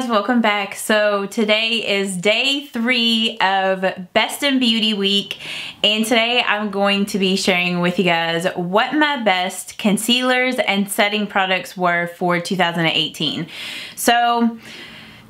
Welcome back. So today is day 3 of Best in Beauty week, and today I'm going to be sharing with you guys what my best concealers and setting products were for 2018. So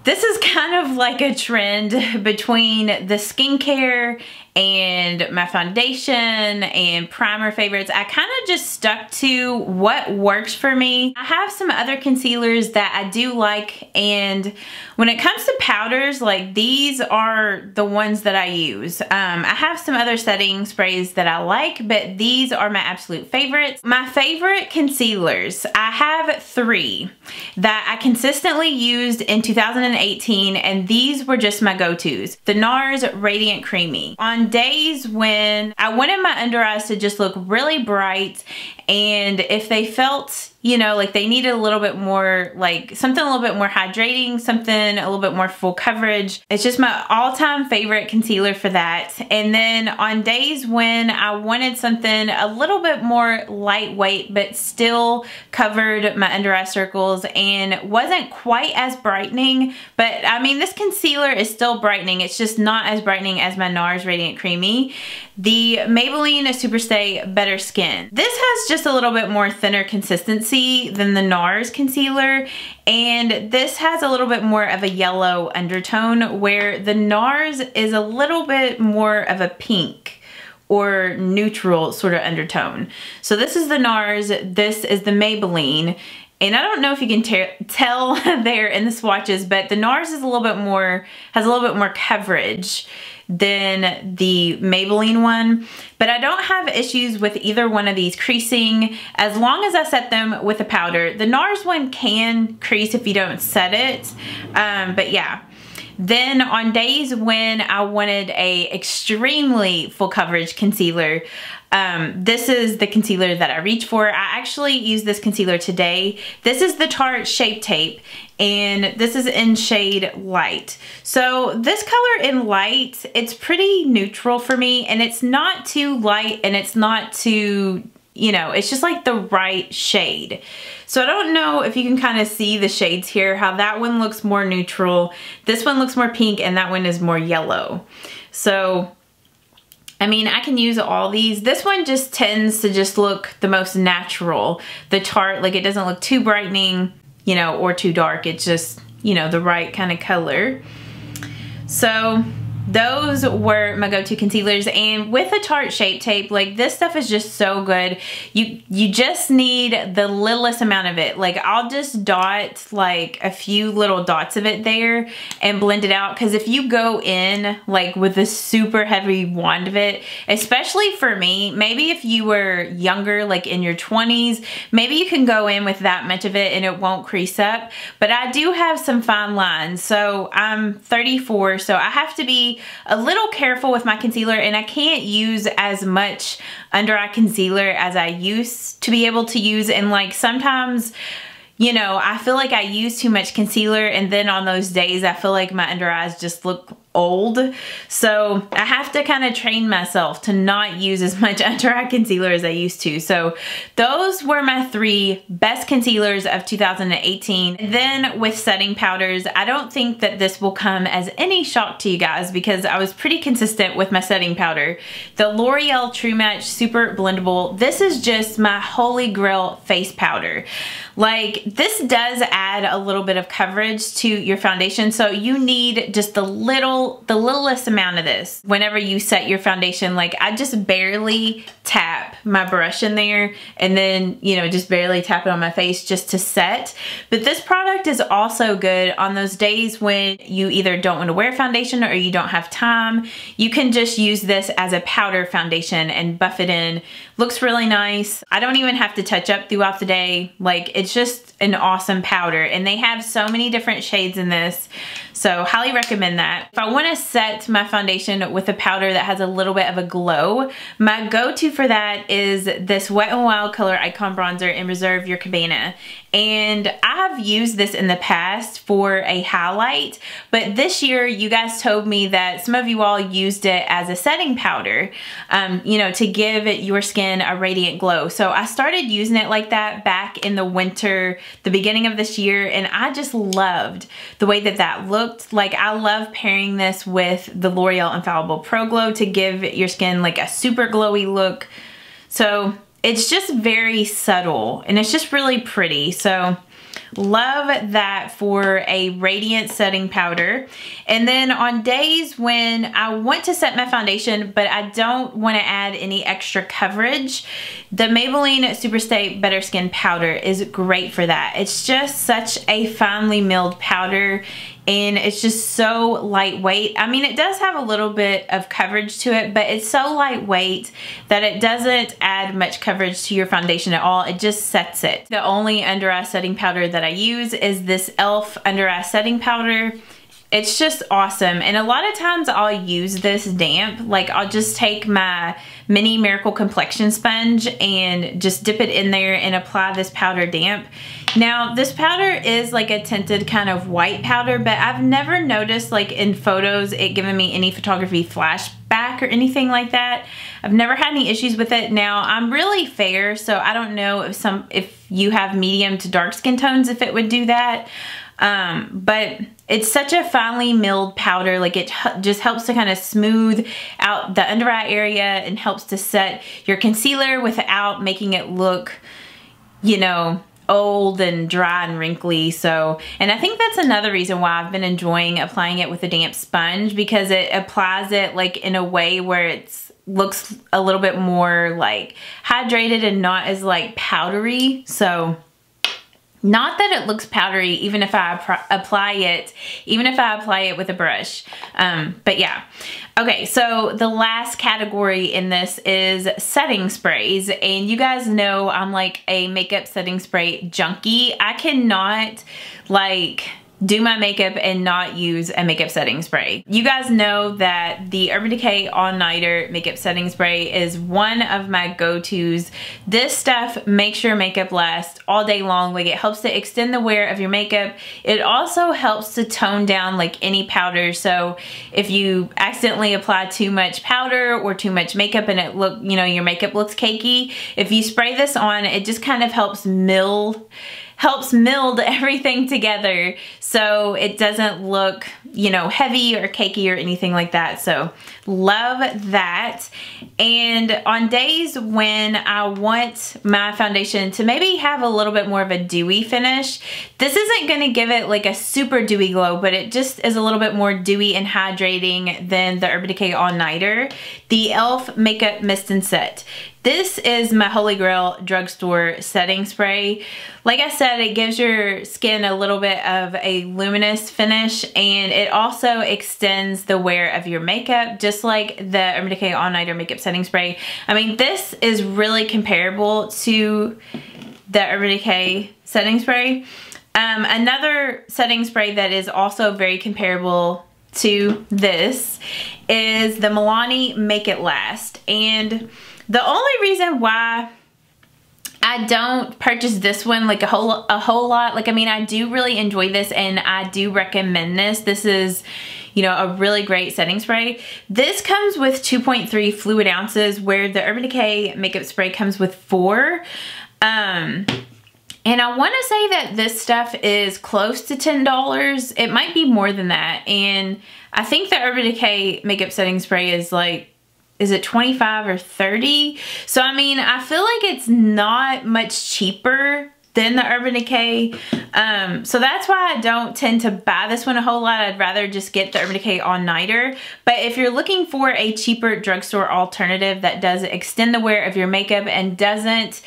this is kind of like a trend between the skincare and my foundation and primer favorites. I kind of just stuck to what works for me. I have some other concealers that I do like, and when it comes to powders, like these are the ones that I use. I have some other setting sprays that I like, but these are my absolute favorites. My favorite concealers, I have 3 that I consistently used in 2018, and these were just my go-tos. The NARS Radiant Creamy. On days when I wanted my under eyes to just look really bright, and if they felt, you know, like they needed a little bit more, like something a little bit more hydrating, something a little bit more full coverage, it's just my all-time favorite concealer for that. And then on days when I wanted something a little bit more lightweight but still covered my under eye circles and wasn't quite as brightening, but I mean this concealer is still brightening, it's just not as brightening as my NARS Radiant Creamy, the Maybelline SuperStay Better Skin. This has just a little bit more thinner consistency than the NARS concealer, and this has a little bit more of a yellow undertone, where the NARS is a little bit more of a pink or neutral sort of undertone. So this is the NARS, this is the Maybelline. And I don't know if you can tell there in the swatches, but the NARS is a little bit more, has a little bit more coverage than the Maybelline one. But I don't have issues with either one of these creasing as long as I set them with a powder. The NARS one can crease if you don't set it, but yeah. Then on days when I wanted a extremely full coverage concealer, this is the concealer that I reach for. I actually used this concealer today. This is the Tarte Shape Tape, and this is in shade Light. So this color in Light, it's pretty neutral for me, and it's not too light and it's not too, you know, it's just like the right shade. So I don't know if you can kind of see the shades here, how that one looks more neutral, this one looks more pink, and that one is more yellow. So I mean, I can use all these. This one just tends to just look the most natural. The Tarte, like it doesn't look too brightening, you know, or too dark. It's just, you know, the right kind of color. So those were my go-to concealers, and with a Tarte Shape Tape, like this stuff is just so good. You just need the littlest amount of it. Like I'll just dot like a few little dots of it there and blend it out, because if you go in like with a super heavy wand of it, especially for me, maybe if you were younger, like in your 20s, maybe you can go in with that much of it and it won't crease up. But I do have some fine lines. So I'm 34, so I have to be a little careful with my concealer, and I can't use as much under eye concealer as I used to be able to use. And like sometimes, you know, I feel like I use too much concealer, and then on those days I feel like my under eyes just look old. So I have to kind of train myself to not use as much under eye concealer as I used to. So those were my 3 best concealers of 2018. And then with setting powders, I don't think that this will come as any shock to you guys, because I was pretty consistent with my setting powder. The L'Oreal True Match Super Blendable, this is just my holy grail face powder. Like this does add a little bit of coverage to your foundation, so you need just the littlest amount of this whenever you set your foundation. Like I just barely tap my brush in there, and then, you know, just barely tap it on my face just to set. But this product is also good on those days when you either don't want to wear foundation or you don't have time. You can just use this as a powder foundation and buff it in. Looks really nice. I don't even have to touch up throughout the day. Like it's just an awesome powder, and they have so many different shades in this. So highly recommend that. If I want to set my foundation with a powder that has a little bit of a glow, my go-to for that is this Wet n Wild Color Icon Bronzer in Reserve Your Cabana. And I have used this in the past for a highlight, but this year you guys told me that some of you all used it as a setting powder, you know, to give your skin skin a radiant glow. So I started using it like that back in the winter, the beginning of this year, and I just loved the way that that looked. Like, I love pairing this with the L'Oreal Infallible Pro Glow to give your skin like a super glowy look. So it's just very subtle and it's just really pretty. So love that for a radiant setting powder. And then on days when I want to set my foundation, but I don't want to add any extra coverage, the Maybelline SuperStay Better Skin Powder is great for that. It's just such a finely milled powder, and it's just so lightweight. I mean, it does have a little bit of coverage to it, but it's so lightweight that it doesn't add much coverage to your foundation at all. It just sets it. The only under eye setting powder that I use is this e.l.f. under eye setting powder. It's just awesome. And a lot of times I'll use this damp. Like, I'll just take my mini Miracle complexion sponge and just dip it in there and apply this powder damp. Now, this powder is like a tinted kind of white powder, but I've never noticed like in photos it giving me any photography flashback or anything like that. I've never had any issues with it. Now, I'm really fair, so I don't know if you have medium to dark skin tones, if it would do that. But it's such a finely milled powder. Like, it just helps to kind of smooth out the under eye area and helps to set your concealer without making it look, you know, old and dry and wrinkly. So, and I think that's another reason why I've been enjoying applying it with a damp sponge, because it applies it like in a way where it's looks a little bit more like hydrated and not as like powdery. So, not that it looks powdery even if I apply it with a brush. But yeah. Okay, so the last category in this is setting sprays. And you guys know I'm like a makeup setting spray junkie. I cannot like do my makeup and not use a makeup setting spray. You guys know that the Urban Decay All Nighter makeup setting spray is one of my go-tos. This stuff makes your makeup last all day long. Like, it helps to extend the wear of your makeup. It also helps to tone down like any powder. So if you accidentally apply too much powder or too much makeup and your makeup looks cakey, if you spray this on, it just kind of helps meld everything together so it doesn't look, you know, heavy or cakey or anything like that. So love that. And on days when I want my foundation to maybe have a little bit more of a dewy finish, this isn't going to give it like a super dewy glow, but it just is a little bit more dewy and hydrating than the Urban Decay All Nighter, the e.l.f. Makeup Mist and Set. This is my Holy Grail drugstore setting spray. Like I said, it gives your skin a little bit of a luminous finish, and it also extends the wear of your makeup, just like the Urban Decay All Nighter makeup setting spray. I mean, this is really comparable to the Urban Decay setting spray. Another setting spray that is also very comparable to this is the Milani Make It Last. And the only reason why I don't purchase this one like a whole lot, like, I mean, I do really enjoy this and I do recommend this. This is, you know, a really great setting spray. This comes with 2.3 fluid ounces, where the Urban Decay makeup spray comes with 4. And I want to say that this stuff is close to $10. It might be more than that. And I think the Urban Decay makeup setting spray is like, is it 25 or 30? So, I mean, I feel like it's not much cheaper than the Urban Decay. So that's why I don't tend to buy this one a whole lot. I'd rather just get the Urban Decay All Nighter. But if you're looking for a cheaper drugstore alternative that does extend the wear of your makeup and doesn't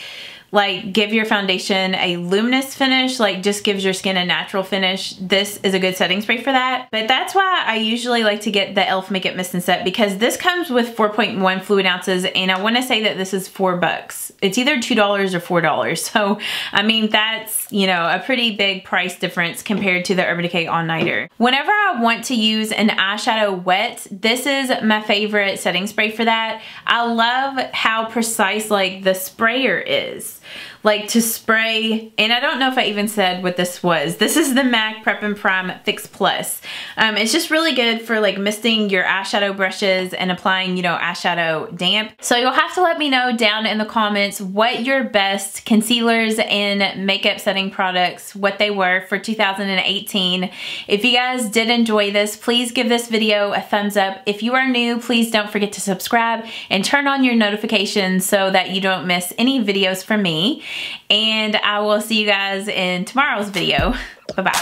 like give your foundation a luminous finish, like just gives your skin a natural finish, this is a good setting spray for that. But that's why I usually like to get the e.l.f. Makeup Mist and Set, because this comes with 4.1 fluid ounces, and I want to say that this is $4. It's either $2 or $4. So, I mean, that's, you know, a pretty big price difference compared to the Urban Decay All Nighter. Whenever I want to use an eyeshadow wet, this is my favorite setting spray for that. I love how precise like the sprayer is. like to spray, and I don't know if I even said what this was. This is the MAC Prep and Prime Fix Plus. It's just really good for like misting your eyeshadow brushes and applying, you know, eyeshadow damp. So you'll have to let me know down in the comments what your best concealers and makeup setting products, what they were for 2018. If you guys did enjoy this, please give this video a thumbs up. If you are new, please don't forget to subscribe and turn on your notifications so that you don't miss any videos from me. And I will see you guys in tomorrow's video. Bye-bye.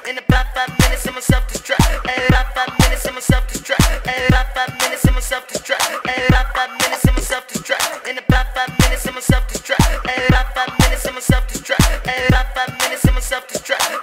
In about 5 minutes, I'm self-destruct. About 5 minutes, I'm self-destruct. About 5 minutes, I'm self-destruct. About 5 minutes, I'm self-destruct. In about 5 minutes, I'm self-destruct. About 5 minutes, I'm self-destruct. About 5 minutes, I'm self-destruct.